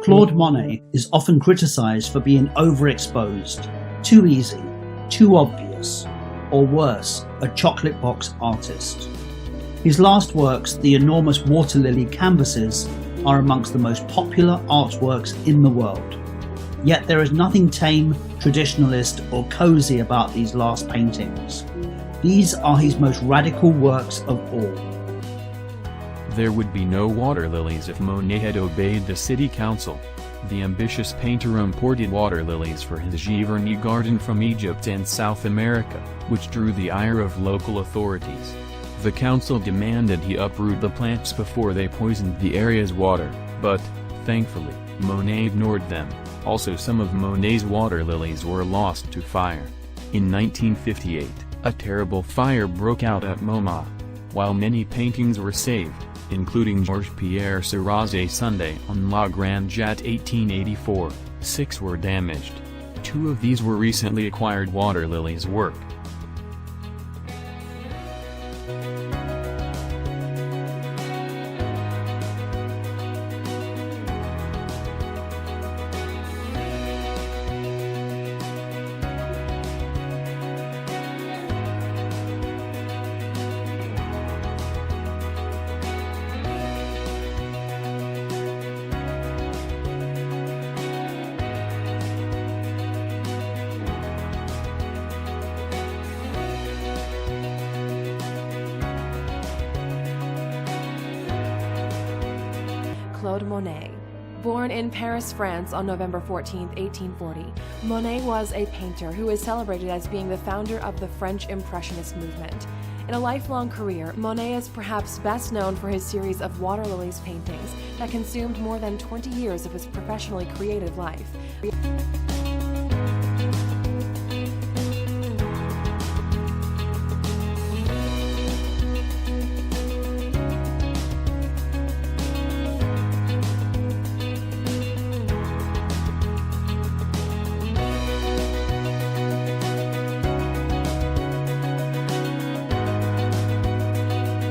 Claude Monet is often criticised for being overexposed, too easy, too obvious, or worse, a chocolate box artist. His last works, the enormous water lily canvases, are amongst the most popular artworks in the world. Yet there is nothing tame, traditionalist, or cosy about these last paintings. These are his most radical works of all. There would be no water lilies if Monet had obeyed the city council. The ambitious painter imported water lilies for his Giverny garden from Egypt and South America, which drew the ire of local authorities. The council demanded he uproot the plants before they poisoned the area's water, but, thankfully, Monet ignored them. Also, some of Monet's water lilies were lost to fire. In 1958, a terrible fire broke out at MoMA. While many paintings were saved, including Georges-Pierre Seurat's Sunday on La Grande-Jatte 1884, 6 were damaged. 2 of these were recently acquired water lilies' work. Claude Monet. Born in Paris, France on November 14, 1840, Monet was a painter who is celebrated as being the founder of the French Impressionist movement. In a lifelong career, Monet is perhaps best known for his series of water lilies paintings that consumed more than 20 years of his professionally creative life.